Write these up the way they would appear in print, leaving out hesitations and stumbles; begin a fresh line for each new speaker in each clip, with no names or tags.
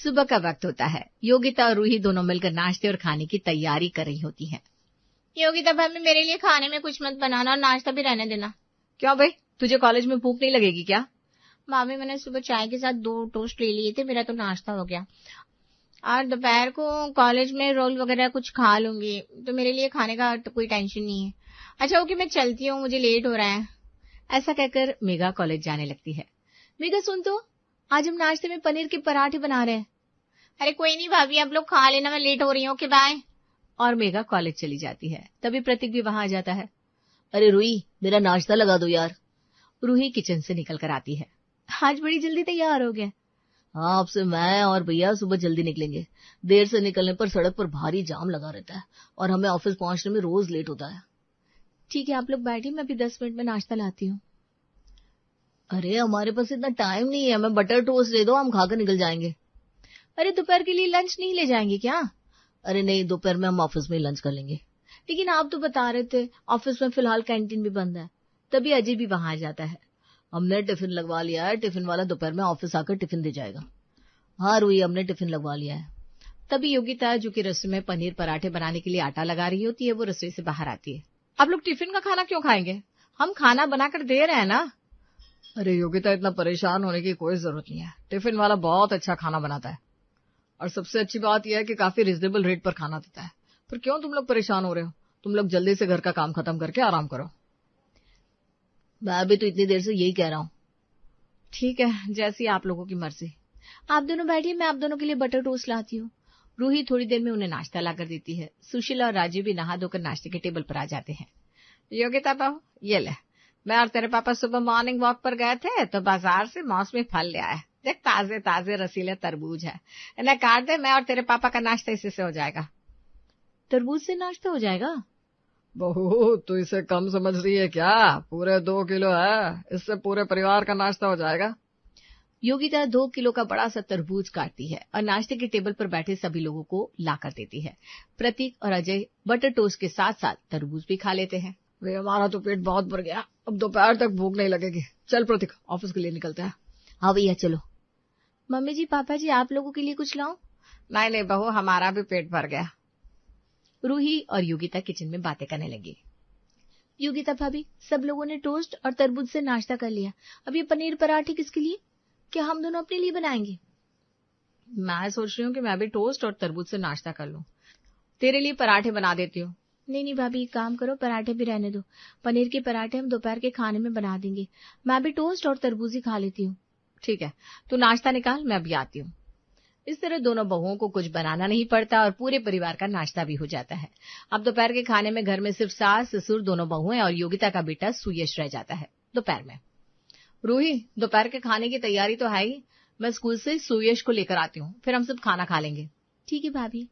सुबह का वक्त होता है। योगिता और रूही दोनों मिलकर नाश्ते और खाने की तैयारी कर रही होती हैं।
योगिता भाभी मेरे लिए खाने में कुछ मत बनाना और नाश्ता भी रहने देना।
क्यों भाई, तुझे कॉलेज में भूख नहीं लगेगी क्या?
भाभी मैंने सुबह चाय के साथ 2 टोस्ट ले लिए थे, मेरा तो नाश्ता हो गया। और दोपहर को कॉलेज में रोल वगैरह कुछ खा लूंगी, तो मेरे लिए खाने का तो कोई टेंशन नहीं है। अच्छा ओके, मैं चलती हूँ, मुझे लेट हो रहा है।
ऐसा कहकर मेघा कॉलेज जाने लगती है। मेघा सुन तो, आज हम नाश्ते में पनीर के पराठे बना रहे हैं।
अरे कोई नहीं भाभी, आप लोग खा लेना, मैं लेट हो रही हूँ। Okay bye.
और मेघा कॉलेज चली जाती है। तभी प्रतीक भी वहां आ जाता है। अरे रूही, मेरा नाश्ता लगा दो यार। रूही किचन से निकल कर आती है। आज बड़ी जल्दी तैयार हो गया। हाँ, अब से मैं और भैया सुबह जल्दी निकलेंगे। देर से निकलने पर सड़क पर भारी जाम लगा रहता है और हमें ऑफिस पहुंचने में रोज लेट होता है। ठीक है, आप लोग बैठिए, मैं अभी 10 मिनट में नाश्ता लाती हूँ। अरे हमारे पास इतना टाइम नहीं है, हमें बटर टोस्ट दे दो, हम खाकर निकल जाएंगे। अरे दोपहर के लिए लंच नहीं ले जाएंगे क्या? अरे नहीं, दोपहर में हम ऑफिस में ही लंच कर लेंगे। लेकिन आप तो बता रहे थे ऑफिस में फिलहाल कैंटीन भी बंद है। तभी अजय भी वहां आ जाता है। हमने टिफिन लगवा लिया है, टिफिन वाला दोपहर में ऑफिस आकर टिफिन दे जाएगा। हाँ रूही, हमने टिफिन लगवा लिया है। तभी योगिता, जो कि रसोई में पनीर पराठे बनाने के लिए आटा लगा रही होती है, वो रसोई से बाहर आती है। आप लोग टिफिन का खाना क्यों खाएंगे? हम खाना बनाकर दे रहे हैं ना। अरे योगिता, इतना परेशान होने की कोई जरूरत नहीं है। टिफिन वाला बहुत अच्छा खाना बनाता है और सबसे अच्छी बात यह है कि काफी रिजनेबल रेट पर खाना देता है। पर क्यों तुम लोग परेशान हो रहे हो? तुम लोग जल्दी से घर का काम खत्म करके आराम करो। मैं भी तो इतनी देर से यही कह रहा हूँ। ठीक है, जैसी आप लोगों की मर्जी। आप दोनों बैठिए, मैं आप दोनों के लिए बटर टोस्ट लाती हूँ। रूही थोड़ी देर में उन्हें नाश्ता लाकर देती है। सुशीला और राजीव भी नहा धोकर नाश्ते के टेबल पर आ जाते हैं। योगिता बहू, ये ले, मैं और तेरे पापा सुबह मॉर्निंग वॉक पर गए थे तो बाजार से मौसमी फल ले आए। देख, ताजे ताजे रसीले तरबूज है, इन्हें काट दे, मैं और तेरे पापा का नाश्ता इसी से हो जाएगा। तरबूज से नाश्ता हो जाएगा? बहू, तू इसे कम समझ रही है क्या? पूरे 2 किलो है, इससे पूरे परिवार का नाश्ता हो जाएगा। योगिता 2 किलो का बड़ा सा तरबूज काटती है और नाश्ते के टेबल पर बैठे सभी लोगों को लाकर देती है। प्रतीक और अजय बटर टोस्ट के साथ साथ तरबूज भी खा लेते हैं। वे, हमारा तो पेट बहुत भर गया, अब दोपहर तक भूख नहीं लगेगी। चल प्रतीक, ऑफिस के लिए निकलते हैं। हाँ भैया चलो। मम्मी जी, पापा जी, आप लोगों के लिए कुछ लाऊं? नहीं नहीं बहू, हमारा भी पेट भर गया। रूही और योगिता किचन में बातें करने लगी। योगिता भाभी, सब लोगों ने टोस्ट और तरबूज से नाश्ता कर लिया, अब ये पनीर पराठे किसके लिए? क्या हम दोनों अपने लिए बनाएंगे? मैं सोच रही हूँ कि मैं भी टोस्ट और तरबूज से नाश्ता कर लूं। तेरे लिए पराठे बना देती हूँ। नहीं नहीं भाभी, एक काम करो, पराठे भी रहने दो। पनीर के पराठे हम दोपहर के खाने में बना देंगे। मैं भी टोस्ट और तरबूज ही खा लेती हूँ। ठीक है, तू नाश्ता निकाल, मैं अभी आती हूँ। इस तरह दोनों बहुओं को कुछ बनाना नहीं पड़ता और पूरे परिवार का नाश्ता भी हो जाता है। अब दोपहर के खाने में घर में सिर्फ सास ससुर, दोनों बहुएं और योगिता का बेटा सुयश रह जाता है। दोपहर में रूही, दोपहर के खाने की तैयारी तो है ही, मैं स्कूल से सुयश को लेकर आती हूँ, फिर हम सब खाना खा लेंगे। ठीक है भाभी।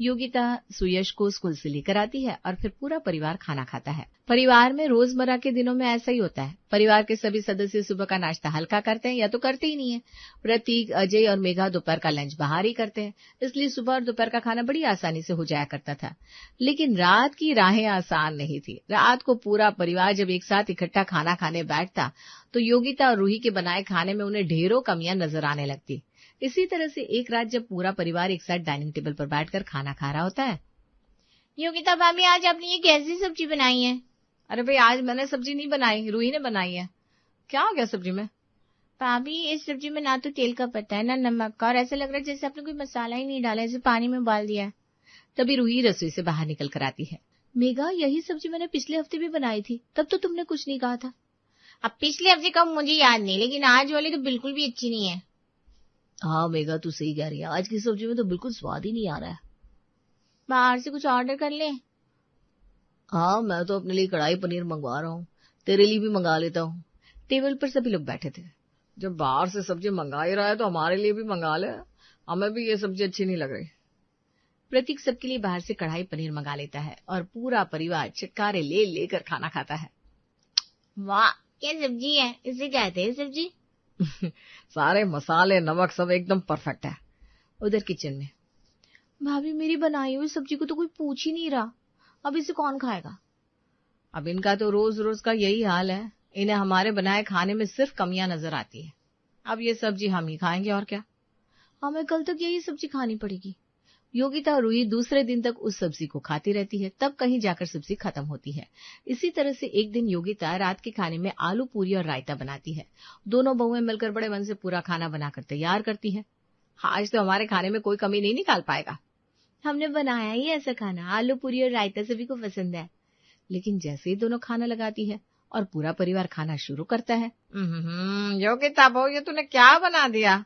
योगिता सुयश को स्कूल से लेकर आती है और फिर पूरा परिवार खाना खाता है। परिवार में रोजमर्रा के दिनों में ऐसा ही होता है। परिवार के सभी सदस्य सुबह का नाश्ता हल्का करते हैं या तो करते ही नहीं है। प्रतीक, अजय और मेघा दोपहर का लंच बाहर ही करते हैं, इसलिए सुबह और दोपहर का खाना बड़ी आसानी से हो जाया करता था। लेकिन रात की राहें आसान नहीं थी। रात को पूरा परिवार जब एक साथ इकट्ठा खाना खाने बैठता तो योगिता और रूही के बनाए खाने में उन्हें ढेरों कमियां नजर आने लगती। इसी तरह से एक रात जब पूरा परिवार एक साथ डाइनिंग टेबल पर बैठकर खाना खा रहा होता है।
योगिता भाभी, आज आपने ये कैसी सब्जी बनाई है?
अरे भाई, आज मैंने सब्जी नहीं बनाई, रूही ने बनाई है। क्या हो गया सब्जी में?
भाभी, इस सब्जी में ना तो तेल का पत्ता है ना नमक का, और ऐसा लग रहा है जैसे आपने कोई मसाला ही नहीं डाला, ऐसे पानी में उबाल दिया है।
तभी रूही रसोई से बाहर निकल कर आती है। मेघा, यही सब्जी मैंने पिछले हफ्ते भी बनाई थी, तब तो तुमने कुछ नहीं कहा था।
अब पिछले हफ्ते का मुझे याद नहीं, लेकिन आज वाली तो बिल्कुल भी अच्छी नहीं है।
हाँ मेघा, तू सही कह रही है, आज की सब्जी में तो बिल्कुल स्वाद ही नहीं आ रहा है।
बाहर से कुछ ऑर्डर कर ले।
हाँ, मैं तो अपने लिए कढ़ाई पनीर मंगवा रहा हूँ, तेरे लिए भी मंगा लेता हूँ। टेबल पर सभी लोग बैठे थे। जब बाहर से सब्जी मंगा ही रहा है तो हमारे लिए भी मंगा ले, हमें भी ये सब्जी अच्छी नहीं लग रही। प्रतीक सबके लिए बाहर से कढ़ाई पनीर मंगा लेता है और पूरा परिवार चटकारे ले लेकर खाना खाता है।
वाह, क्या सब्जी है, इसे कहते हैं सब्जी।
सारे मसाले नमक सब एकदम परफेक्ट है। उधर किचन में, भाभी मेरी बनाई हुई सब्जी को तो कोई पूछ ही नहीं रहा, अब इसे कौन खाएगा? अब इनका तो रोज रोज का यही हाल है, इन्हें हमारे बनाए खाने में सिर्फ कमियां नजर आती है। अब ये सब्जी हम ही खाएंगे और क्या। हमें कल तक यही सब्जी खानी पड़ेगी। योगिता और रूही दूसरे दिन तक उस सब्जी को खाती रहती है, तब कहीं जाकर सब्जी खत्म होती है। इसी तरह से एक दिन योगिता रात के खाने में आलू पूरी और रायता बनाती है। दोनों बहुएं मिलकर बड़े मन से पूरा खाना बनाकर तैयार करती हैं। आज तो हमारे खाने में कोई कमी नहीं निकाल पाएगा। हमने बनाया ही ऐसा खाना, आलू पूरी और रायता सभी को पसंद है। लेकिन जैसे ही दोनों खाना लगाती है और पूरा परिवार खाना शुरू करता है।
योगिता बहू, ये तूने क्या बना दिया?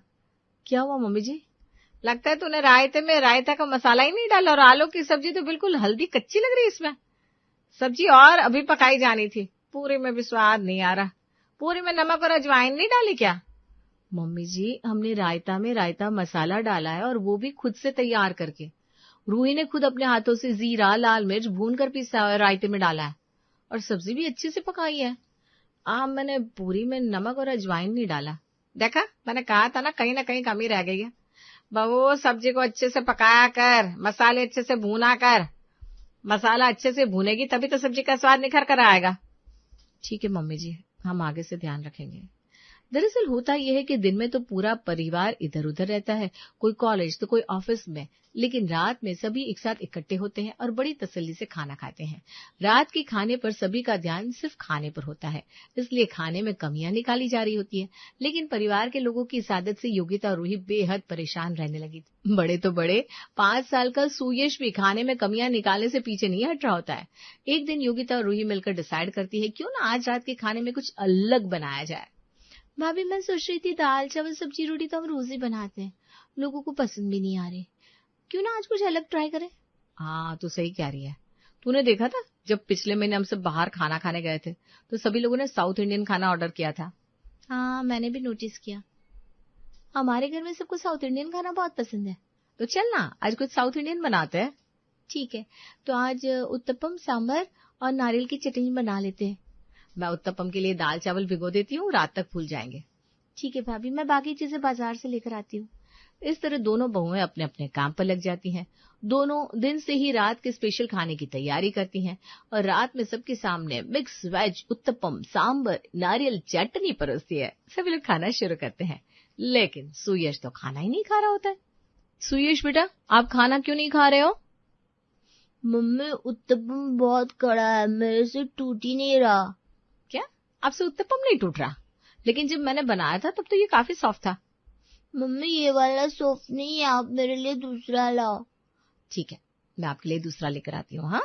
क्या हुआ मम्मी जी?
लगता है तूने रायते में रायता का मसाला ही नहीं डाला, और आलू की सब्जी तो बिल्कुल हल्दी कच्ची लग रही है इसमें। सब्जी और अभी पकाई जानी थी। पूरी में भी स्वाद नहीं आ रहा। पूरी में नमक और अजवाइन नहीं डाली क्या?
मम्मी जी, हमने रायता में रायता मसाला डाला है, और वो भी खुद से तैयार करके। रूही ने खुद अपने हाथों से जीरा, लाल मिर्च भून कर पीसा और रायते में डाला है, और सब्जी भी अच्छे से पकाई है। मैंने पूरी में नमक और अजवाइन नहीं डाला।
देखा, मैंने कहा था ना कहीं कमी रह गई है। बहू, सब्जी को अच्छे से पकाया कर, मसाले अच्छे से भूना कर। मसाला अच्छे से भूनेगी तभी तो सब्जी का स्वाद निखर कर आएगा।
ठीक है मम्मी जी, हम आगे से ध्यान रखेंगे। दरअसल होता यह है कि दिन में तो पूरा परिवार इधर उधर रहता है, कोई कॉलेज तो कोई ऑफिस में, लेकिन रात में सभी एक साथ इकट्ठे होते हैं और बड़ी तसल्ली से खाना खाते हैं। रात के खाने पर सभी का ध्यान सिर्फ खाने पर होता है, इसलिए खाने में कमियां निकाली जा रही होती है। लेकिन परिवार के लोगों की इस आदत से योगिता और रूही बेहद परेशान रहने लगी। बड़े तो बड़े 5 साल का सुयश भी खाने में कमियां निकालने से पीछे नहीं हट रहा होता है। एक दिन योगिता और रूही मिलकर डिसाइड करती है, क्यों ना आज रात के खाने में कुछ अलग बनाया जाए। भाभी, मैं सोच रही थी दाल चावल सब्जी रोटी तो हम रोज ही बनाते हैं, लोगों को पसंद भी नहीं आ रहे, क्यों ना आज कुछ अलग ट्राई करें।
हाँ, तू सही कह रही है। तूने देखा था जब पिछले महीने हम सब बाहर खाना खाने गए थे तो सभी लोगों ने साउथ इंडियन खाना ऑर्डर किया था।
हाँ, मैंने भी नोटिस किया। हमारे घर में सबको साउथ इंडियन खाना बहुत पसंद है।
तो चल ना आज कुछ साउथ इंडियन बनाते हैं।
ठीक है, तो आज उत्तपम, सांभर और नारियल की चटनी बना लेते हैं।
मैं उत्तपम के लिए दाल चावल भिगो देती हूँ, रात तक फूल जाएंगे।
ठीक है भाभी, मैं बाकी चीजें बाजार से लेकर आती हूँ।
इस तरह दोनों बहुएं अपने अपने काम पर लग जाती हैं। दोनों दिन से ही रात के स्पेशल खाने की तैयारी करती हैं और रात में सबके सामने मिक्स वेज, उत्तपम, सांबर, नारियल चटनी परोसती है। सभी लोग खाना शुरू करते हैं, लेकिन सुयश तो खाना ही नहीं खा रहा होता है। सुयश बेटा, आप खाना क्यों नहीं खा रहे हो?
मम्मी, उत्तपम बहुत कड़ा है, मेरे से टूट ही नहीं रहा।
क्या आपसे उत्तपम नहीं टूट रहा? लेकिन जब मैंने बनाया था तब तो ये काफी सॉफ्ट था।
मम्मी, ये वाला सॉफ्ट नहीं है, आप मेरे लिए दूसरा लाओ।
ठीक है, मैं आपके लिए दूसरा लेकर आती हूँ। हाँ।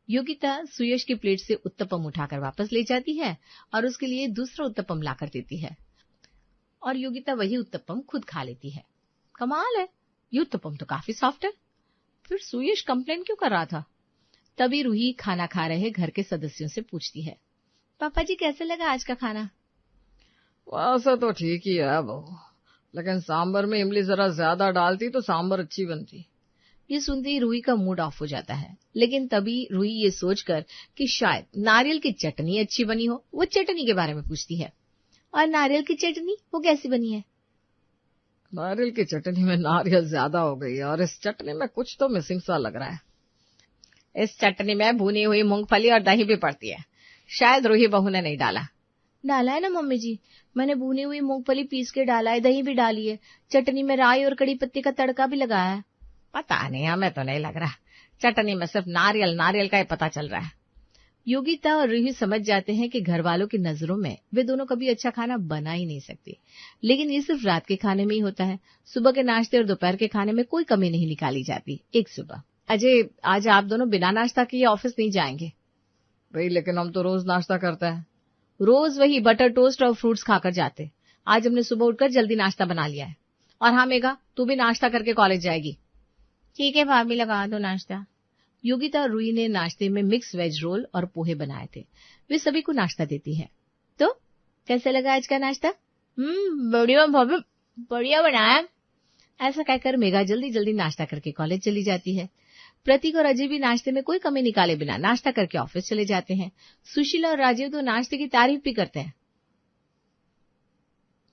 योगिता सुयश की प्लेट से उत्तपम उठाकर वापस ले जाती है और उसके लिए दूसरा उत्तपम लाकर देती है, और योगिता वही उत्तपम खुद खा लेती है। कमाल है, ये उत्तपम तो काफी सॉफ्ट है। फिर सुयश कंप्लेन क्यों कर रहा था? तभी रूही खाना खा रहे घर के सदस्यों से पूछती है,
पापा जी, कैसे लगा आज का खाना?
वैसे तो ठीक ही है बहू, लेकिन सांबर में इमली जरा ज्यादा डालती तो सांबर अच्छी बनती। ये सुनते ही रूही का मूड ऑफ हो जाता है, लेकिन तभी रूही ये सोचकर कि शायद नारियल की चटनी अच्छी बनी हो, वो चटनी के बारे में पूछती है।
और नारियल की चटनी वो कैसी बनी है?
नारियल की चटनी में नारियल ज्यादा हो गई है और इस चटनी में कुछ तो मिसिंग सा लग रहा है। इस चटनी में भुनी हुई मूंगफली और दही भी पड़ती है, शायद रूही बहू ने नहीं डाला।
डाला है ना मम्मी जी, मैंने भुनी हुई मूंगफली पीस के डाला है, दही भी डाली है, चटनी में राई और कड़ी पत्ती का तड़का भी लगाया है।
पता नहीं, हमें तो नहीं लग रहा। चटनी में सिर्फ नारियल का ही पता चल रहा है। योगिता और रूही समझ जाते हैं कि घर वालों की नजरों में वे दोनों कभी अच्छा खाना बना ही नहीं सकते, लेकिन ये सिर्फ रात के खाने में ही होता है। सुबह के नाश्ते और दोपहर के खाने में कोई कमी नहीं निकाली जाती। एक सुबह, अजय, आज आप दोनों बिना नाश्ता किए ऑफिस नहीं जाएंगे? भाई, लेकिन हम तो रोज नाश्ता करते हैं। रोज वही बटर टोस्ट और फ्रूट्स खाकर जाते। आज हमने सुबह उठकर जल्दी नाश्ता बना लिया है। और हाँ मेघा, तू भी नाश्ता करके कॉलेज जाएगी।
ठीक है भाभी, लगा दो नाश्ता।
योगिता और रूही ने नाश्ते में मिक्स वेज रोल और पोहे बनाए थे। वे सभी को नाश्ता देती हैं।
तो कैसे लगा आज का नाश्ता?
बढ़िया भाभी,
बढ़िया बनाया।
ऐसा कहकर मेघा जल्दी जल्दी नाश्ता करके कॉलेज चली जाती है। प्रतीक और अजय भी नाश्ते में कोई कमी निकाले बिना नाश्ता करके ऑफिस चले जाते हैं। सुशीला और राजीव तो नाश्ते की तारीफ भी करते हैं।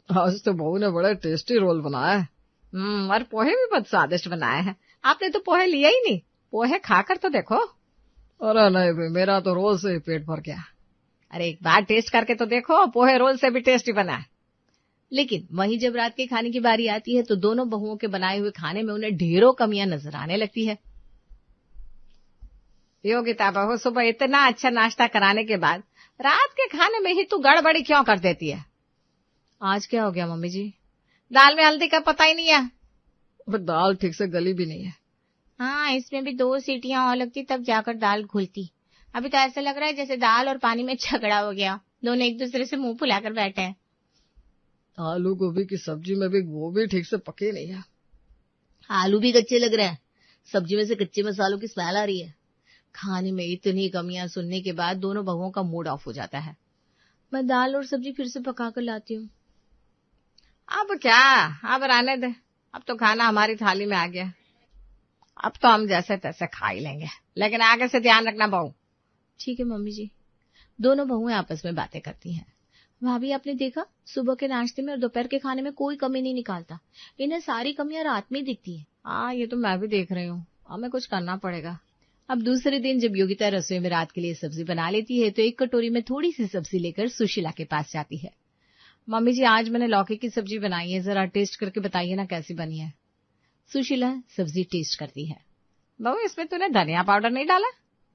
आज तो बहू ने बड़ा टेस्टी रोल बनाया है। और पोहे भी बहुत स्वादिष्ट बनाए हैं। आपने तो पोहे लिया ही नहीं, पोहे खाकर तो देखो। अरे नहीं भाई, मेरा तो रोल से ही पेट भर गया। अरे एक बार टेस्ट करके तो देखो, पोहे रोल से भी टेस्टी बना है।
लेकिन वहीं जब रात के खाने की बारी आती है तो दोनों बहुओं के बनाए हुए खाने में उन्हें ढेरों कमियां नजर आने लगती है।
योगिता बहू, सुबह इतना अच्छा नाश्ता कराने के बाद रात के खाने में ही तू गड़बड़ी क्यों कर देती है?
आज क्या हो गया मम्मी जी?
दाल में हल्दी का पता ही नहीं है।
दाल ठीक से गली भी नहीं है।
हाँ, इसमें भी 2 सीटियां और लगती तब जाकर दाल घुलती। अभी तो ऐसा लग रहा है जैसे दाल और पानी में झगड़ा हो गया, दोनों एक दूसरे से मुंह फुलाकर बैठे हैं।
आलू गोभी की सब्जी में भी गोभी ठीक से पकी नहीं है। आलू भी कच्चे लग रहे हैं, सब्जी में से कच्चे मसालों की स्मेल आ रही है। खाने में इतनी कमियां सुनने के बाद दोनों बहुओं का मूड ऑफ हो जाता है। मैं दाल और सब्जी फिर से पका कर लाती हूँ।
अब क्या, अब रहने दे, अब तो खाना हमारी थाली में आ गया, अब तो हम जैसे तैसे खा ही लेंगे, लेकिन आगे से ध्यान रखना बहू।
ठीक है मम्मी जी। दोनों बहुएं आपस में बातें करती हैं। भाभी, आपने देखा, सुबह के नाश्ते में और दोपहर के खाने में कोई कमी नहीं निकालता। इन्हें सारी कमियां रात में दिखती है।
हाँ, ये तो मैं भी देख रही हूँ, हमें कुछ करना पड़ेगा।
अब दूसरे दिन जब योगिता रसोई में रात के लिए सब्जी बना लेती है तो एक कटोरी में थोड़ी सी सब्जी लेकर सुशीला के पास जाती है।
मम्मी जी, आज मैंने लौकी की सब्जी बनाई है, जरा टेस्ट करके बताइए ना कैसी बनी है।
सुशीला सब्जी टेस्ट करती है।
बहू, इसमें तूने धनिया पाउडर नहीं डाला?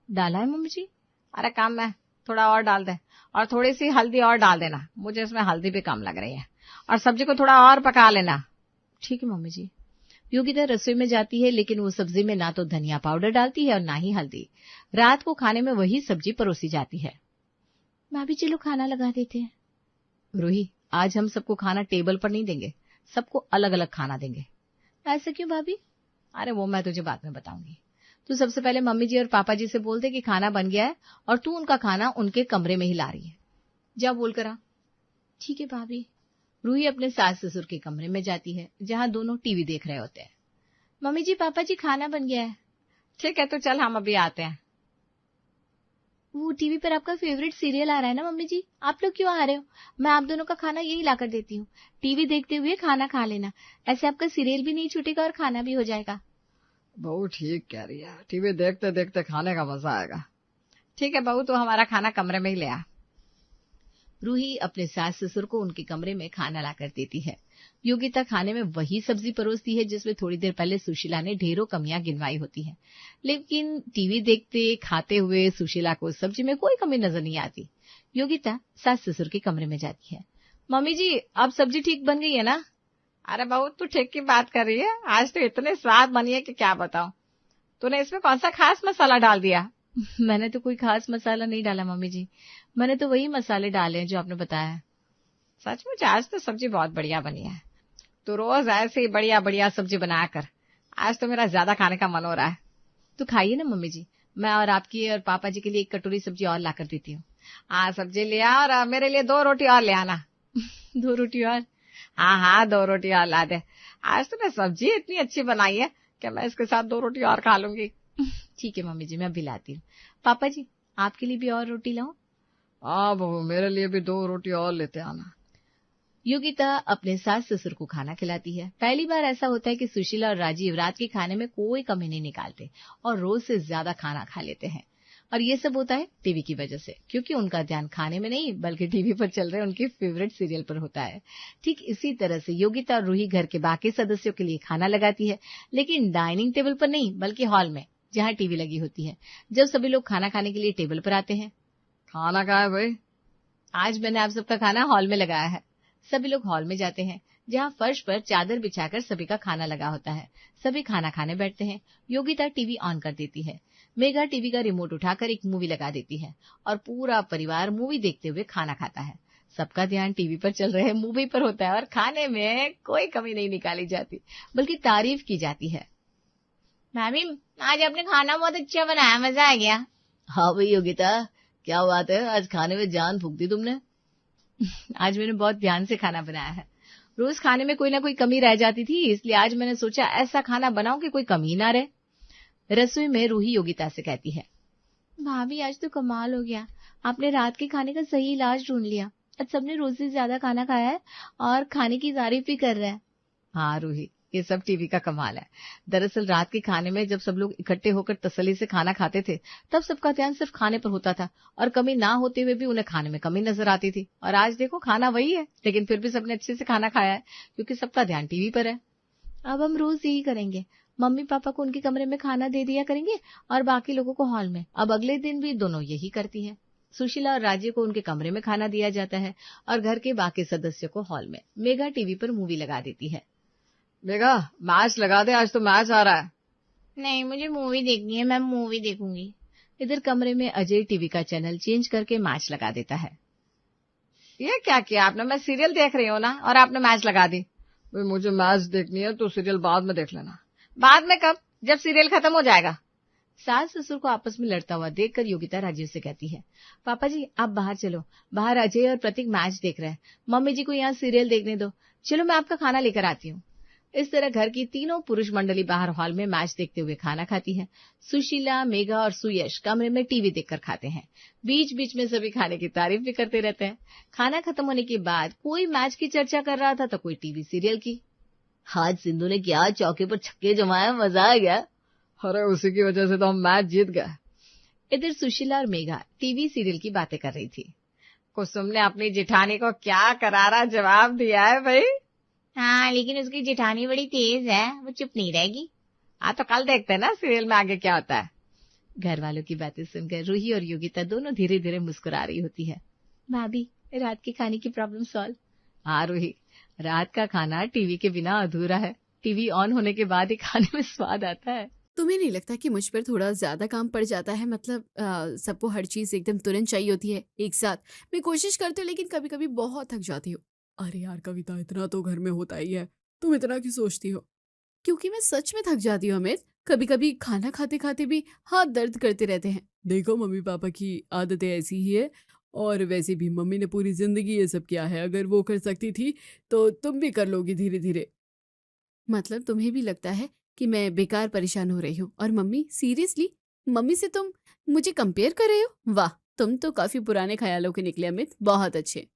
डाला है मम्मी जी।
अरे काम है, थोड़ा और डाल दे, और थोड़ी सी हल्दी और डाल देना, मुझे इसमें हल्दी भी कम लग रही है, और सब्जी को थोड़ा और पका लेना।
ठीक है मम्मी जी। योगिता रसोई में जाती है, लेकिन वो सब्जी में ना तो धनिया पाउडर डालती है और ना ही हल्दी। रात को खाने में वही सब्जी परोसी जाती है। भाभी, चलो खाना लगा देते हैं।
रूही, आज हम सबको खाना टेबल पर नहीं देंगे, सबको अलग अलग खाना देंगे।
ऐसा क्यों भाभी?
अरे वो मैं तुझे बाद में बताऊंगी। तू सबसे पहले मम्मी जी और पापा जी से बोल दे कि खाना बन गया है और तू उनका खाना उनके कमरे में ही ला रही है। जा बोल कर आ।
ठीक है भाभी।
रूही अपने सास ससुर के कमरे में जाती है, जहां दोनों टीवी देख रहे होते हैं।
मम्मी जी, पापा जी, खाना बन गया है।
ठीक है, तो चल हम अभी आते हैं।
वो टीवी पर आपका फेवरेट सीरियल आ रहा है ना मम्मी जी, आप लोग क्यों आ रहे हो? मैं आप दोनों का खाना यही लाकर देती हूँ। टीवी देखते हुए खाना खा लेना, ऐसे आपका सीरियल भी नहीं छूटेगा और खाना भी हो जाएगा।
बहू ठीक कह रही है, टीवी देखते देखते खाने का मजा आएगा। ठीक है बहू, तो हमारा खाना कमरे में ही ले आ।
रूही अपने सास ससुर को उनके कमरे में खाना लाकर देती है। योगिता खाने में वही सब्जी परोसती है जिसमें थोड़ी देर पहले सुशीला ने ढेरों कमियां गिनवाई होती हैं। लेकिन टीवी देखते खाते हुए सुशीला को सब्जी में कोई कमी नजर नहीं आती। योगिता सास ससुर के कमरे में जाती है।
मम्मी जी, अब सब्जी ठीक बन गई है ना? अरे बहू, तू ठीक की बात कर रही है, आज तो इतने स्वाद बनी है कि क्या बताऊं। तूने इसमें कौन सा खास मसाला डाल दिया?
मैंने तो कोई खास मसाला नहीं डाला मम्मी जी, मैंने तो वही मसाले डाले हैं जो आपने बताया है।
सचमुच आज तो सब्जी बहुत बढ़िया बनी है। तो रोज ऐसे ही बढ़िया बढ़िया सब्जी बनाया कर, आज तो मेरा ज्यादा खाने का मन हो रहा है।
तो खाइए ना मम्मी जी, मैं और आपकी और पापा जी के लिए 1 कटोरी सब्जी और ला कर देती हूँ।
हाँ, सब्जी ले आ और मेरे लिए 2 रोटी और ले आना।
2 रोटी और?
हाँ, 2 रोटी और ला दे। आज तूने सब्जी इतनी अच्छी बनाई है कि मैं इसके साथ 2 रोटी और खा लूंगी।
ठीक है मम्मी जी, मैं अभी लाती हूँ। पापा जी, आपके लिए भी और रोटी लाऊं?
हाँ बहू, मेरे लिए भी 2 रोटी और लेते आना।
योगिता अपने सास ससुर को खाना खिलाती है। पहली बार ऐसा होता है कि सुशीला और राजीव रात के खाने में कोई कमी नहीं निकालते और रोज से ज्यादा खाना खा लेते हैं। और ये सब होता है टीवी की वजह से, क्योंकि उनका ध्यान खाने में नहीं बल्कि टीवी पर चल रहे उनके फेवरेट सीरियल पर होता है। ठीक इसी तरह से योगिता और रूही घर के बाकी सदस्यों के लिए खाना लगाती है, लेकिन डाइनिंग टेबल पर नहीं बल्कि हॉल में, जहाँ टीवी लगी होती है। जब सभी लोग खाना खाने के लिए टेबल पर आते हैं।
खाना कहाँ है भाई?
आज मैंने आप सबका खाना हॉल में लगाया है। सभी लोग हॉल में जाते हैं, जहाँ फर्श पर चादर बिछाकर सभी का खाना लगा होता है। सभी खाना खाने बैठते हैं। योगिता टीवी ऑन कर देती है। मेघा टीवी का रिमोट उठाकर एक मूवी लगा देती है और पूरा परिवार मूवी देखते हुए खाना खाता है। सबका ध्यान टीवी पर चल रहे मूवी पर होता है और खाने में कोई कमी नहीं निकाली जाती बल्कि तारीफ की जाती है।
मैमी, आज आपने खाना बहुत अच्छा बनाया, मजा आ गया।
हाँ भाई योगिता, क्या बात है, आज खाने में जान फूंक दी तुमने। आज मैंने बहुत ध्यान से खाना बनाया है। रोज खाने में कोई ना कोई कमी रह जाती थी, इसलिए आज मैंने सोचा ऐसा खाना बनाऊं कि कोई कमी ना रहे। रसोई में रूही योगिता से कहती है। भाभी, आज तो कमाल हो गया, आपने रात के खाने का सही इलाज ढूंढ लिया। आज सबने रोज से ज्यादा खाना खाया है और खाने की तारीफ भी कर रहा है। हाँ रूही, ये सब टीवी का कमाल है। दरअसल रात के खाने में जब सब लोग इकट्ठे होकर तसल्ली से खाना खाते थे, तब सबका ध्यान सिर्फ खाने पर होता था और कमी ना होते हुए भी उन्हें खाने में कमी नजर आती थी। और आज देखो खाना वही है, लेकिन फिर भी सबने अच्छे से खाना खाया है क्योंकि सबका ध्यान टीवी पर है। अब हम रोज यही करेंगे, मम्मी पापा को उनके कमरे में खाना दे दिया करेंगे और बाकी लोगों को हॉल में। अब अगले दिन भी दोनों यही करती हैं। सुशीला और राज्य को उनके कमरे में खाना दिया जाता है और घर के बाकी सदस्यों को हॉल में। मेघा टीवी पर मूवी लगा देती है। मेघा, मैच लगा दे, आज तो मैच आ रहा है।
नहीं, मुझे मूवी देखनी है, मैं मूवी देखूंगी।
इधर कमरे में अजय टीवी का चैनल चेंज करके मैच लगा देता है। ये क्या किया आपने? मैं सीरियल देख रही हूँ ना, और आपने मैच लगा दी। मुझे मैच देखनी है तो सीरियल बाद में देख लेना। बाद में कब? जब सीरियल खत्म हो जाएगा। सास ससुर को आपस में लड़ता हुआ देखकर योगिता राजीव से कहती है, पापा जी आप बाहर चलो, बाहर अजय और प्रतीक मैच देख रहे हैं, मम्मी जी को यहाँ सीरियल देखने दो, चलो मैं आपका खाना लेकर आती हूँ। इस तरह घर की तीनों पुरुष मंडली बाहर हॉल में मैच देखते हुए खाना खाती है। सुशीला, मेघा और सुयश कमरे में टीवी देखकर खाते हैं। बीच बीच में सभी खाने की तारीफ भी करते रहते हैं। खाना खत्म होने के बाद कोई मैच की चर्चा कर रहा था तो कोई टीवी सीरियल की। आज सिंधु ने क्या चौके पर छक्के जमाया, मजा आ गया। अरे उसी की वजह से तो हम मैच जीत गए। इधर सुशीला और मेघा टीवी सीरियल की बातें कर रही थी। कुसुम ने अपनी जेठानी को क्या करारा जवाब दिया है भाई।
हाँ, लेकिन उसकी जेठानी बड़ी तेज है, वो चुप नहीं रहेगी।
हाँ तो कल देखते हैं ना सीरियल में आगे क्या होता है। घर वालों की बातें सुनकर रूही और योगिता दोनों धीरे धीरे मुस्कुरा रही होती है। भाभी, रात के खाने की प्रॉब्लम सॉल्व। हाँ रूही, रात का खाना टीवी के बिना अधूरा है। टीवी ऑन होने के बाद ही खाने में स्वाद आता है।
तुम्हें नहीं लगता कि मुझ पर थोड़ा ज्यादा काम पड़ जाता है? मतलब सबको हर चीज एकदम तुरंत चाहिए होती है एक साथ। मैं कोशिश करती हूँ लेकिन कभी कभी बहुत थक जाती हूँ। अरे यार कविता, इतना तो घर में होता ही है, तुम इतना क्यों सोचती हो? क्योंकि मैं सच में थक जाती हूँ अमित। कभी कभी खाना खाते खाते भी हाथ दर्द करते रहते हैं। देखो मम्मी पापा की आदतें ऐसी ही है, और वैसे भी मम्मी ने पूरी जिंदगी ये सब किया है। अगर वो कर सकती थी तो तुम भी कर लोगी धीरे धीरे। मतलब तुम्हें भी लगता है कि मैं बेकार परेशान हो रही हूँ? और मम्मी, सीरियसली मम्मी से तुम मुझे कंपेयर कर रहे हो? वाह, तुम तो काफी पुराने ख्यालों के निकले अमित, बहुत अच्छे।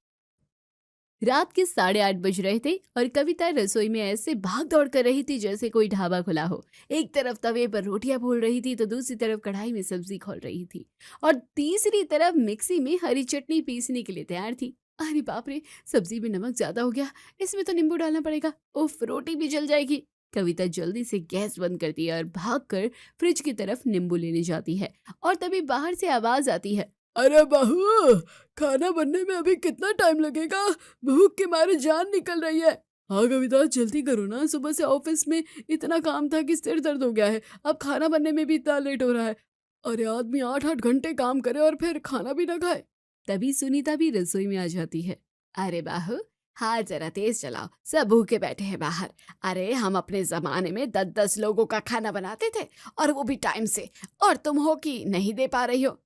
रात के 8:30 बज रहे थे और कविता रसोई में ऐसे भाग दौड़ कर रही थी जैसे कोई ढाबा खुला हो। एक तरफ तवे पर रोटियां भून रही थी तो दूसरी तरफ कढ़ाई में सब्जी खोल रही थी और तीसरी तरफ मिक्सी में हरी चटनी पीसने के लिए तैयार थी। अरे बाप रे, सब्जी में नमक ज्यादा हो गया, इसमें तो नींबू डालना पड़ेगा। उफ, रोटी भी जल जाएगी। कविता जल्दी से गैस बंद करती है और भागकर फ्रिज की तरफ नींबू लेने जाती है और तभी बाहर से आवाज आती है, अरे बहू, खाना बनने में अभी कितना टाइम लगेगा? भूख के मारे जान निकल रही है। हाँ कविता, जल्दी करो ना, सुबह से ऑफिस में इतना काम था कि सिर दर्द हो गया है, अब खाना बनने में भी इतना लेट हो रहा है। अरे आदमी 8-8 घंटे काम करे और फिर खाना भी ना खाए। तभी सुनीता भी रसोई में आ जाती है। अरे बाहू, हाँ जरा तेज चलाओ, सब भूखे बैठे हैं बाहर। अरे हम अपने जमाने में 10-10 लोगों का खाना बनाते थे, और वो भी टाइम से, और तुम हो कि नहीं दे पा रही हो।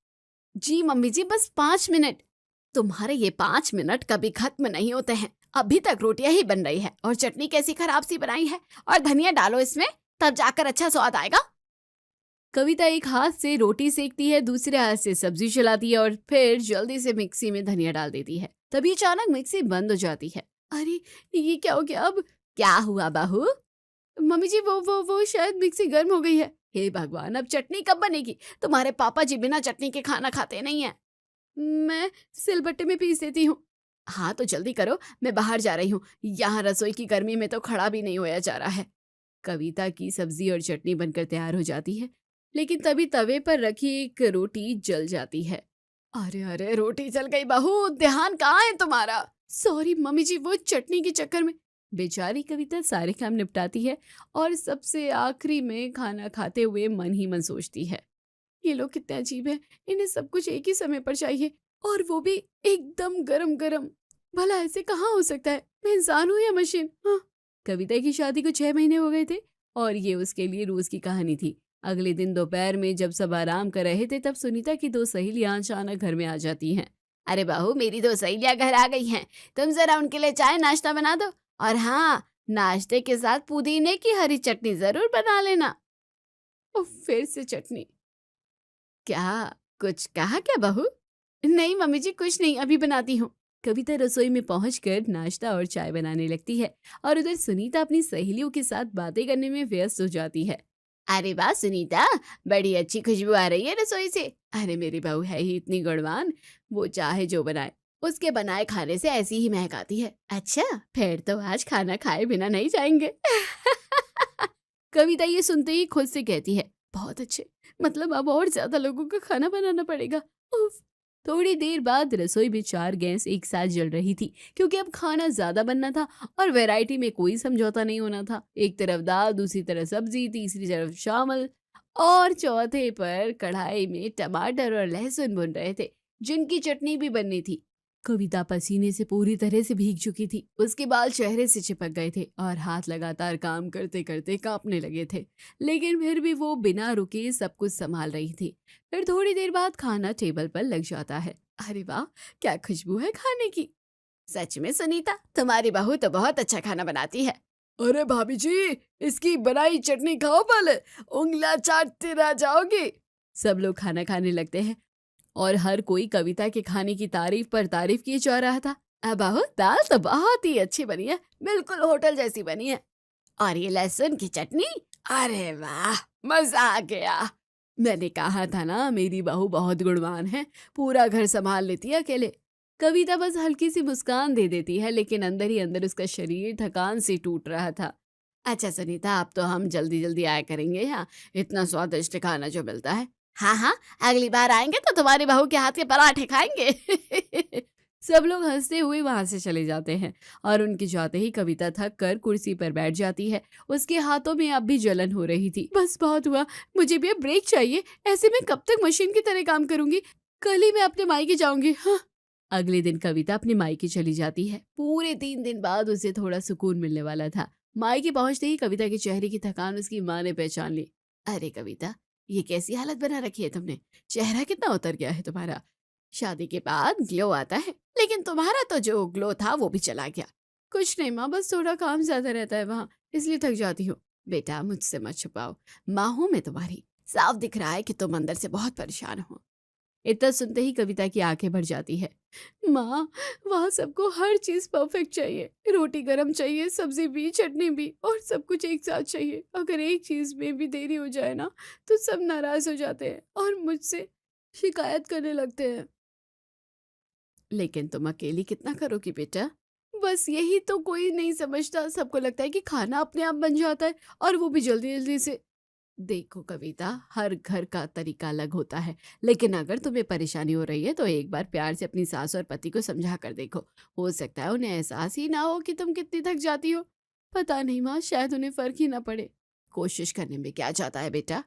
जी मम्मी जी, बस 5 मिनट। तुम्हारे ये 5 मिनट कभी खत्म नहीं होते हैं। अभी तक रोटियां ही बन रही है और चटनी कैसी खराब सी बनाई है, और धनिया डालो इसमें, तब जाकर अच्छा स्वाद आएगा। कविता एक हाथ से रोटी सेकती है, दूसरे हाथ से सब्जी चलाती है और फिर जल्दी से मिक्सी में धनिया डाल देती है। तभी अचानक मिक्सी बंद हो जाती है। अरे ये क्या हो गया? अब क्या हुआ बहू? मम्मी जी, वो शायद मिक्सी गर्म हो गई है। हे भगवान, अब चटनी कब बनेगी? तुम्हारे पापा जी बिना चटनी के खाना खाते नहीं है। मैं सिलबट्टे में पीस देती हूँ। हाँ तो जल्दी करो, मैं बाहर जा रही हूँ, यहाँ रसोई की गर्मी में तो खड़ा भी नहीं होया जा रहा है। कविता की सब्जी और चटनी बनकर तैयार हो जाती है, लेकिन तभी तवे पर रखी एक रोटी जल जाती है। अरे अरे, रोटी जल गई बहू, ध्यान कहाँ है तुम्हारा? सॉरी मम्मी जी, वो चटनी के चक्कर में। बेचारी कविता सारे काम निपटाती है और सबसे आखिरी में खाना खाते हुए मन ही मन सोचती है, ये लोग कितने अजीब हैं, इन्हें सब कुछ एक ही समय पर चाहिए, और वो भी एकदम गरम गरम। भला ऐसे कहाँ हो सकता है? मैं इंसान हूँ या मशीन? हाँ। कविता की शादी को 6 महीने हो गए थे और ये उसके लिए रोज की कहानी थी। अगले दिन दोपहर में जब सब आराम कर रहे थे तब सुनीता की 2 सहेलियां अचानक घर में आ जाती हैं। अरे बहू, मेरी 2 सहेलियां घर आ गई हैं, तुम जरा उनके लिए चाय नाश्ता बना दो, और हाँ, नाश्ते के साथ पुदीने की हरी चटनी जरूर बना लेना। फिर से चटनी। क्या कुछ कहा क्या बहू? नहीं मम्मी जी, कुछ नहीं, अभी बनाती हूँ। कविता रसोई में पहुंचकर नाश्ता और चाय बनाने लगती है और उधर सुनीता अपनी सहेलियों के साथ बातें करने में व्यस्त हो जाती है। अरे वाह सुनीता, बड़ी अच्छी खुशबू आ रही है रसोई से। अरे मेरी बहू है ही इतनी गुणवान, वो चाहे जो बनाए उसके बनाए खाने से ऐसी ही महक आती है। अच्छा, फिर तो आज खाना खाए बिना नहीं जाएंगे। कविता ये सुनते ही खुद से कहती है, बहुत अच्छे, मतलब अब और ज्यादा लोगों का खाना बनाना पड़ेगा। उफ। थोड़ी देर बाद रसोई में 4 गैस एक साथ जल रही थी क्योंकि अब खाना ज्यादा बनना था और वैरायटी में कोई समझौता नहीं होना था। एक तरफ दाल, दूसरी तरफ सब्जी, तीसरी तरफ चावल और चौथे पर कढ़ाई में टमाटर और लहसुन भुन रहे थे, जिनकी चटनी भी बननी थी। कविता पसीने से पूरी तरह से भीग चुकी थी, उसके बाल चेहरे से चिपक गए थे और हाथ लगातार काम करते करते कांपने लगे थे, लेकिन फिर भी वो बिना रुके सब कुछ संभाल रही थी। फिर थोड़ी देर बाद खाना टेबल पर लग जाता है। अरे वाह, क्या खुशबू है खाने की। सच में सुनीता, तुम्हारी बहू तो बहुत अच्छा खाना बनाती है। अरे भाभी जी, इसकी बनाई चटनी खाओ पहले, उंगलियां चाटते रह जाओगी। सब लोग खाना खाने लगते हैं और हर कोई कविता के खाने की तारीफ पर तारीफ किए जा रहा था। अब बहू, दाल तो बहुत ही अच्छी बनी है, बिल्कुल होटल जैसी बनी है। और ये लहसुन की चटनी, अरे वाह, मजा आ गया। मैंने कहा था ना, मेरी बहू बहुत गुणवान है, पूरा घर संभाल लेती है अकेले। कविता बस हल्की सी मुस्कान दे देती है, लेकिन अंदर ही अंदर उसका शरीर थकान से टूट रहा था। अच्छा सुनीता, अब तो हम जल्दी जल्दी आया करेंगे यहाँ, इतना स्वादिष्ट खाना जो मिलता है। हाँ हाँ, अगली बार आएंगे तो तुम्हारी बहू के हाथ के पराठे खाएंगे। सब लोग हंसते हुए वहां से चले जाते हैं और उनके जाते ही कविता थक कर कुर्सी पर बैठ जाती है। उसके हाथों में अब भी जलन हो रही थी। बस बहुत हुआ, मुझे भी अब ब्रेक चाहिए, ऐसे में कब तक मशीन की तरह काम करूंगी। कल ही मैं अपने मायके जाऊंगी। हाँ। अगले दिन कविता अपने मायके चली जाती है। पूरे 3 दिन बाद उसे थोड़ा सुकून मिलने वाला था। मायके पहुंचते ही कविता के चेहरे की थकान उसकी माँ ने पहचान ली। अरे कविता, ये कैसी हालत बना रखी है तुमने, चेहरा कितना उतर गया है तुम्हारा। शादी के बाद ग्लो आता है, लेकिन तुम्हारा तो जो ग्लो था वो भी चला गया। कुछ नहीं माँ, बस थोड़ा काम ज्यादा रहता है वहाँ, इसलिए थक जाती हूँ। बेटा, मुझसे मत छुपाओ, माँ हूं मैं तुम्हारी, साफ दिख रहा है कि तुम अंदर से बहुत परेशान हो। इतना सुनते ही कविता की आंखें भर जाती है। माँ, वहाँ सबको हर चीज परफेक्ट चाहिए, रोटी गरम चाहिए, सब्जी भी, चटनी भी, और सब कुछ एक साथ चाहिए। अगर एक चीज में भी देरी हो जाए ना, तो सब नाराज हो जाते हैं और मुझसे शिकायत करने लगते हैं। लेकिन तुम अकेली कितना करोगी बेटा, बस यही तो कोई नहीं समझता। सबको लगता है कि खाना अपने आप बन जाता है, और वो भी जल्दी जल्दी से। देखो कविता, हर घर का तरीका अलग होता है, लेकिन अगर तुम्हें परेशानी हो रही है तो एक बार प्यार से अपनी सास और पति को समझा कर देखो। हो सकता है उन्हें एहसास ही ना हो कि तुम कितनी थक जाती हो। पता नहीं माँ, शायद उन्हें फर्क ही ना पड़े। कोशिश करने में क्या जाता है बेटा।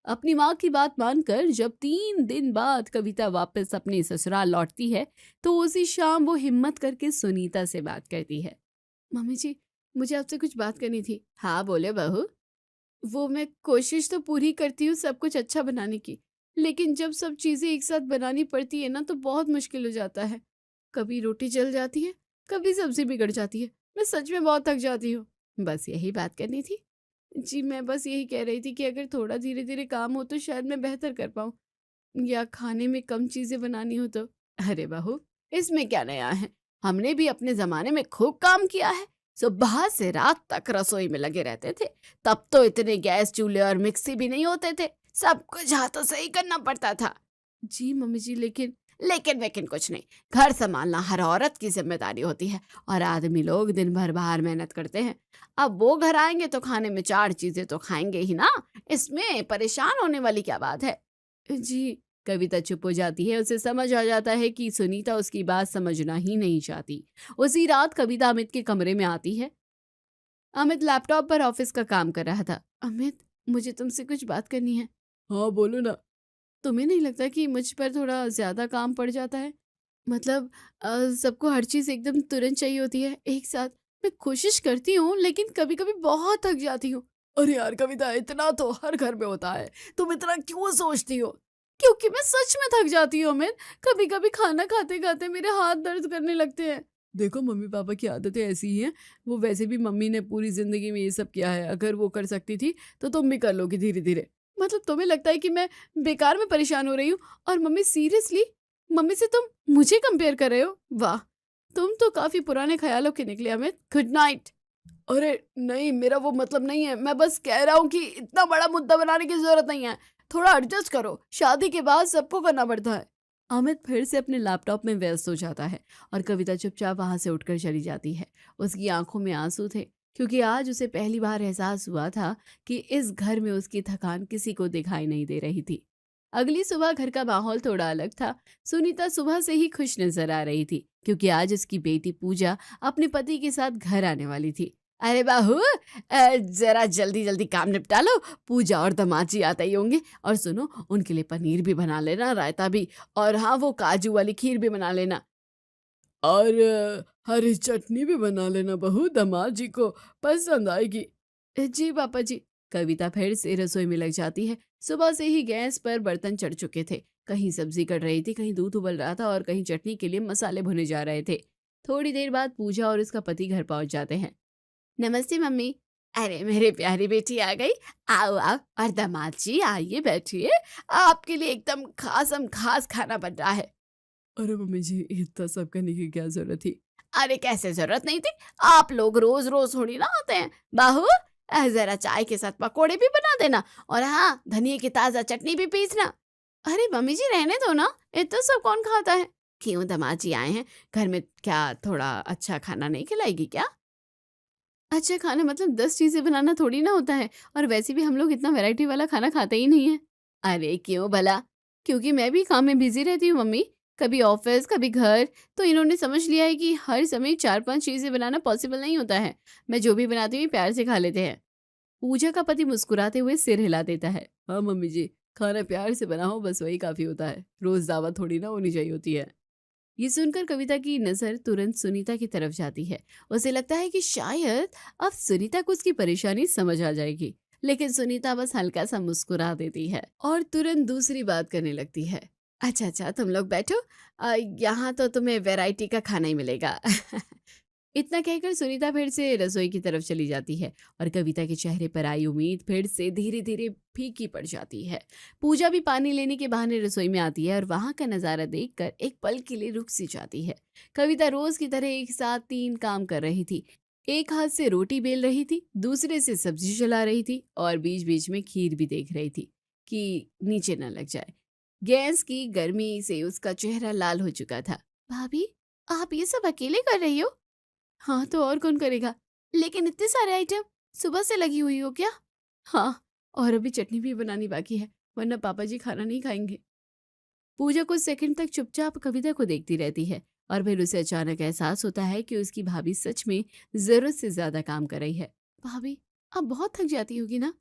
अपनी माँ की बात मानकर जब 3 दिन बाद कविता वापस अपने ससुराल लौटती है, तो उसी शाम वो हिम्मत करके सुनीता से बात करती है। मम्मी जी, मुझे आपसे कुछ बात करनी थी। हाँ बोले बहू। वो मैं कोशिश तो पूरी करती हूँ सब कुछ अच्छा बनाने की, लेकिन जब सब चीजें एक साथ बनानी पड़ती है ना, तो बहुत मुश्किल हो जाता है। कभी रोटी जल जाती है, कभी सब्जी बिगड़ जाती है। मैं सच में बहुत थक जाती हूँ। बस यही बात करनी थी जी। मैं बस यही कह रही थी कि अगर थोड़ा धीरे धीरे काम हो तो शायद मैं बेहतर कर पाऊँ, या खाने में कम चीजें बनानी हो तो। अरे बहू, इसमें क्या नया है, हमने भी अपने जमाने में खूब काम किया है। सुबह से रात तक रसोई में लगे रहते थे। तब तो इतने गैस चूल्हे और मिक्सी भी नहीं होते थे, सब कुछ हाथों से ही करना पड़ता था। जी मम्मी जी, लेकिन कुछ नहीं। घर संभालना हर औरत की जिम्मेदारी होती है, और आदमी लोग दिन भर बाहर मेहनत करते हैं। अब वो घर आएंगे तो खाने में 4 चीजें तो खाएंगे ही ना, इसमें परेशान होने वाली क्या बात है। जी। कविता चुप हो जाती है। उसे समझ आ जाता है कि सुनीता उसकी बात समझना ही नहीं चाहती। उसी रात कविता अमित के कमरे में आती है। अमित लैपटॉप पर ऑफिस का काम कर रहा था। अमित, मुझे तुमसे कुछ बात करनी है। हाँ बोलो ना। तुम्हें नहीं लगता कि मुझ पर थोड़ा ज्यादा काम पड़ जाता है? मतलब सबको हर चीज एकदम तुरंत चाहिए होती है एक साथ। मैं कोशिश करती हूँ, लेकिन कभी कभी बहुत थक जाती हूँ। अरे यार कविता, इतना तो हर घर में होता है, तुम इतना क्यों सोचती हो? क्योंकि मैं सच में थक जाती हूँ अमित। कभी कभी खाना खाते खाते मेरे हाथ दर्द करने लगते हैं। देखो, मम्मी पापा की आदतें ऐसी ही हैं। वो वैसे भी मम्मी ने पूरी जिंदगी में ये सब किया है। अगर वो कर सकती थी तो तुम भी कर लोगी धीरे धीरे। मतलब तुम्हें लगता है कि मैं बेकार में परेशान हो रही हूँ? और मम्मी सीरियसली, मम्मी से तुम मुझे कंपेयर कर रहे हो? वाह, तुम तो काफी पुराने ख्यालों के निकले अमित। Good night. अरे नहीं, मेरा वो मतलब नहीं है। मैं बस कह रहा हूँ कि इतना बड़ा मुद्दा बनाने की जरूरत नहीं है। थोड़ा एडजस्ट करो, शादी के बाद सबको करना पड़ता है। अमित फिर से अपने लैपटॉप में व्यस्त हो जाता है और कविता चुपचाप वहां से उठकर चली जाती है। उसकी आंखों में आंसू थे, क्योंकि आज उसे पहली बार एहसास हुआ था कि इस घर में उसकी थकान किसी को दिखाई नहीं दे रही थी। अगली सुबह घर का माहौल थोड़ा अलग था। सुनीता सुबह से ही खुश नजर आ रही थी, क्योंकि आज उसकी बेटी पूजा अपने पति के साथ घर आने वाली थी। अरे बाहू, जरा जल्दी जल्दी काम निपटा लो, पूजा और दामाद जी आते ही होंगे। और सुनो, उनके लिए पनीर भी बना लेना, रायता भी, और हाँ, वो काजू वाली खीर भी बना लेना। और हरी चटनी भी बना लेना बहू, दामाद जी को पसंद आएगी। जी पापा जी। कविता फिर से रसोई में लग जाती है। सुबह से ही गैस पर बर्तन चढ़ चुके थे। कहीं सब्जी कट रही थी, कहीं दूध उबल रहा था और कहीं चटनी के लिए मसाले भुने जा रहे थे। थोड़ी देर बाद पूजा और उसका पति घर पहुंच जाते हैं। नमस्ते मम्मी। अरे मेरी प्यारी बेटी आ गई। आओ आओ, और दामाद जी आइए बैठिए, आपके लिए एकदम खास खाना बन रहा है। अरे मम्मी जी, इतना सब करने की क्या जरूरत थी? अरे कैसे जरूरत नहीं थी, आप लोग रोज रोज थोड़ी ना आते हैं। बाहू, जरा चाय के साथ पकोड़े भी बना देना, और हाँ, धनिया की ताजा चटनी भी पीसना। अरे मम्मी जी रहने दो ना, इतना सब कौन खाता है? क्यों, दामाद जी आए हैं, घर में क्या थोड़ा अच्छा खाना नहीं खिलाएगी क्या? अच्छा खाना मतलब 10 चीजें बनाना थोड़ी ना होता है, और वैसे भी हम लोग इतना वैरायटी वाला खाना खाते ही नहीं है। अरे क्यों भला? क्योंकि मैं भी काम में बिजी रहती हूँ मम्मी, कभी ऑफिस कभी घर। तो इन्होंने समझ लिया है कि हर समय 4-5 चीजें बनाना पॉसिबल नहीं होता है। मैं जो भी बनाती हूँ प्यार से खा लेते हैं। पूजा का पति मुस्कुराते हुए सिर हिला देता है। हाँ मम्मी जी, खाना प्यार से बनाओ, बस वही काफी होता है। रोज दावत थोड़ी ना होनी चाहिए होती है। ये सुनकर कविता की नजर तुरंत सुनीता की तरफ जाती है। उसे लगता है कि शायद अब सुनीता को उसकी परेशानी समझ आ जाएगी, लेकिन सुनीता बस हल्का सा मुस्कुरा देती है और तुरंत दूसरी बात करने लगती है। अच्छा अच्छा, तुम लोग बैठो, यहाँ तो तुम्हें वैरायटी का खाना ही मिलेगा। इतना कहकर सुनीता फिर से रसोई की तरफ चली जाती है और कविता के चेहरे पर आई उम्मीद फिर से धीरे धीरे फीकी पड़ जाती है। पूजा भी पानी लेने के बहाने रसोई में आती है और वहां का नजारा देखकर एक पल के लिए रुक सी जाती है। कविता रोज की तरह एक साथ 3 काम कर रही थी। एक हाथ से रोटी बेल रही थी, दूसरे से सब्जी चला रही थी और बीच बीच में खीर भी देख रही थी कि नीचे न लग जाए। गैस की गर्मी से उसका चेहरा लाल हो चुका था। भाभी, आप ये सब अकेले कर रही हो? हाँ तो और कौन करेगा, लेकिन इतने सारे आइटम सुबह से लगी हुई हो क्या? हाँ, और अभी चटनी भी बनानी बाकी है, वरना पापा जी खाना नहीं खाएंगे। पूजा कुछ सेकंड तक चुपचाप कविता को देखती रहती है और फिर उसे अचानक एहसास होता है कि उसकी भाभी सच में जरूरत से ज्यादा काम कर रही है। भाभी, आप बहुत थक जाती होगी ना?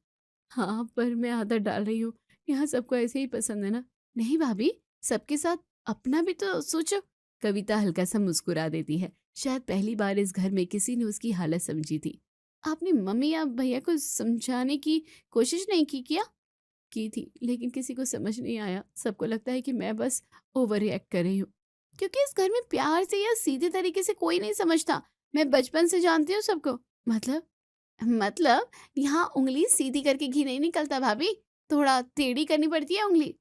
हाँ, पर मैं आदत डाल रही हूँ, यहाँ सबको ऐसे ही पसंद है ना। नहीं भाभी, सबके साथ अपना भी तो सोचो। कविता हल्का सा मुस्कुरा देती है। शायद पहली बार इस घर में किसी ने उसकी हालत समझी थी। आपने मम्मी या भैया को समझाने की कोशिश नहीं की क्या? की थी, लेकिन किसी को समझ नहीं आया। सबको लगता है कि मैं बस ओवर रिएक्ट कर रही हूँ, क्योंकि इस घर में प्यार से या सीधे तरीके से कोई नहीं समझता। मैं बचपन से जानती हूँ सबको। मतलब यहाँ उंगली सीधी करके घी नहीं निकलता भाभी, थोड़ा टेढ़ी करनी पड़ती है उंगली।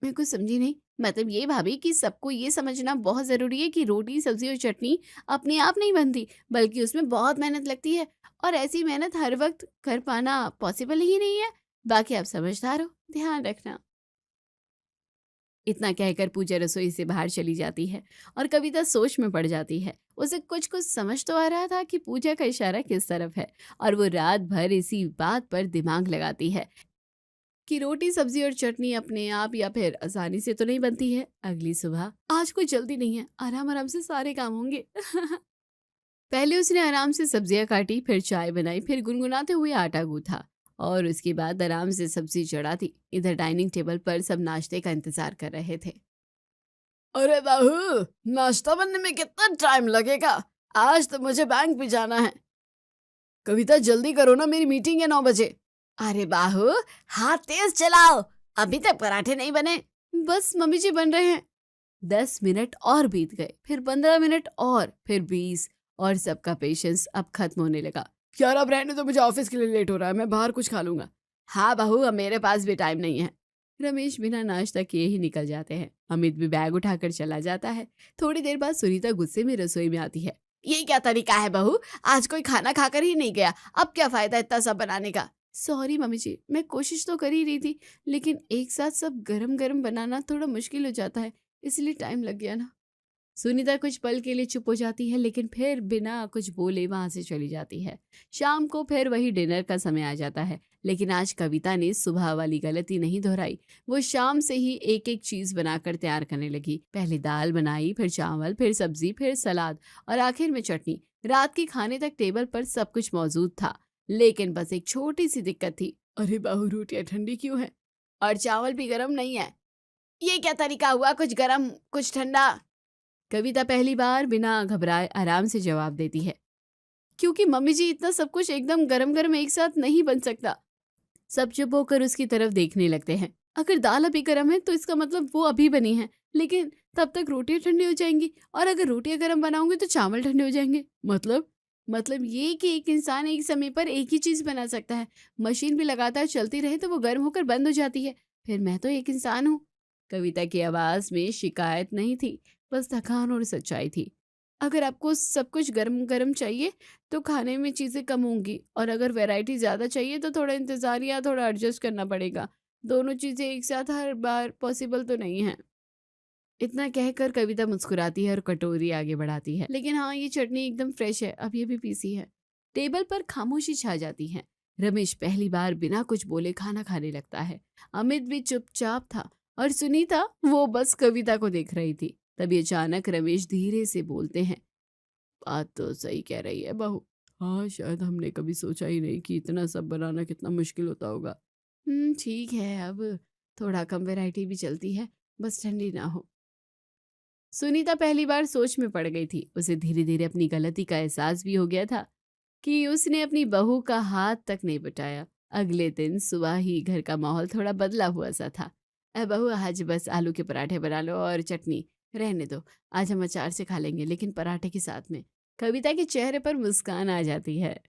मैं कुछ समझी नहीं। मतलब ये भाभी कि सबको ये समझना बहुत जरूरी है कि रोटी सब्जी और चटनी अपने आप नहीं बनती, बल्कि उसमें बहुत मेहनत लगती है, और ऐसी मेहनत हर वक्त कर पाना पॉसिबल ही नहीं है। बाकी आप समझदार हो, ध्यान रखना। इतना कहकर पूजा रसोई से बाहर चली जाती है और कविता सोच में पड़ जाती है। उसे कुछ कुछ समझ तो आ रहा था कि पूजा का इशारा किस तरफ है, और वो रात भर इसी बात पर दिमाग लगाती है कि रोटी सब्जी और चटनी अपने आप या फिर आसानी से तो नहीं बनती है। अगली सुबह, आज कोई जल्दी नहीं है, आराम आराम से सारे काम होंगे। पहले उसने आराम से सब्जियां काटी, फिर चाय बनाई, फिर गुनगुनाते हुए आटा गूंथा और उसके बाद आराम से सब्जी चढ़ा दी। इधर डाइनिंग टेबल पर सब नाश्ते का इंतजार कर रहे थे। अरे बाहू, नाश्ता बनने में कितना टाइम लगेगा? आज तो मुझे बैंक भी जाना है। कविता जल्दी करो ना, मेरी मीटिंग है 9 बजे। अरे बाहू, हाथ तेज चलाओ, अभी तक पराठे नहीं बने। बस मम्मी जी बन रहे हैं। 10 मिनट और बीत गए, फिर 15 मिनट और, फिर 20, और सबका पेशेंस अब खत्म होने लगा। यार अब रहने तो, मुझे ऑफिस के लिए लेट हो रहा है, मैं बाहर कुछ खा लूंगा। हाँ बहू, अब मेरे पास भी टाइम नहीं है। रमेश बिना नाश्ता किए ही निकल जाते हैं। अमित भी बैग उठाकर चला जाता है। थोड़ी देर बाद सुनीता गुस्से में रसोई में आती है। ये क्या तरीका है बहू, आज कोई खाना खाकर ही नहीं गया, अब क्या फायदा इतना सब बनाने का। सॉरी मम्मी जी, मैं कोशिश तो कर ही रही थी, लेकिन एक साथ सब गरम गरम बनाना थोड़ा मुश्किल हो जाता है, इसलिए टाइम लग गया ना। सुनीता कुछ पल के लिए चुप हो जाती है, लेकिन फिर बिना कुछ बोले वहां से चली जाती है। शाम को फिर वही डिनर का समय आ जाता है, लेकिन आज कविता ने सुबह वाली गलती नहीं दोहराई। वो शाम से ही एक एक चीज बनाकर तैयार करने लगी। पहले दाल बनाई, फिर चावल, फिर सब्जी, फिर सलाद और आखिर में चटनी। रात के खाने तक टेबल पर सब कुछ मौजूद था, लेकिन बस एक छोटी सी दिक्कत थी। अरे बहू, रोटियां ठंडी क्यों है और चावल भी गर्म नहीं है? ये क्या तरीका हुआ, कुछ गर्म कुछ ठंडा? कविता पहली बार बिना घबराए आराम से जवाब देती है। क्योंकि मम्मी जी, इतना सब कुछ एकदम गरम गरम एक साथ नहीं बन सकता। सब चुप होकर उसकी तरफ देखने लगते हैं। अगर दाल अभी गर्म है तो इसका मतलब वो अभी बनी है, लेकिन तब तक रोटियां ठंडी हो जाएंगी, और अगर रोटियां गर्म बनाऊंगी तो चावल ठंडे हो जाएंगे। मतलब ये कि एक इंसान एक समय पर एक ही चीज बना सकता है। मशीन भी लगातार चलती रहे तो वो गर्म होकर बंद हो जाती है। फिर मैं तो एक इंसान हूँ। कविता की आवाज में शिकायत नहीं थी, बस थकान और सच्चाई थी। अगर आपको सब कुछ गरम गरम चाहिए तो खाने में चीज़ें कम होंगी, और अगर वैरायटी ज़्यादा चाहिए तो थोड़ा इंतज़ार या थोड़ा एडजस्ट करना पड़ेगा। दोनों चीज़ें एक साथ हर बार पॉसिबल तो नहीं है। इतना कहकर कविता मुस्कुराती है और कटोरी आगे बढ़ाती है। लेकिन हाँ, ये चटनी एकदम फ्रेश है, अभी अभी पीसी है। टेबल पर खामोशी छा जाती है। रमेश पहली बार बिना कुछ बोले खाना खाने लगता है। अमित भी चुपचाप था, और सुनीता वो बस कविता को देख रही थी। तभी अचानक रमेश धीरे से बोलते हैं। बात तो सही कह रही है बहू। हाँ, शायद हमने कभी सोचा ही नहीं कि इतना सब बनाना कितना मुश्किल होता होगा। ठीक है, अब थोड़ा कम वैरायटी भी चलती है, बस ठंडी ना हो। सुनीता पहली बार सोच में पड़ गई थी। उसे धीरे धीरे अपनी गलती का एहसास भी हो गया था कि उसने अपनी बहू का हाथ तक नहीं बटाया। अगले दिन सुबह ही घर का माहौल थोड़ा बदला हुआ सा था। बहू, आज बस आलू के पराठे बना लो और चटनी रहने दो। आज हम अचार से खा लेंगे, लेकिन पराठे के साथ में। कविता के चेहरे पर मुस्कान आ जाती है।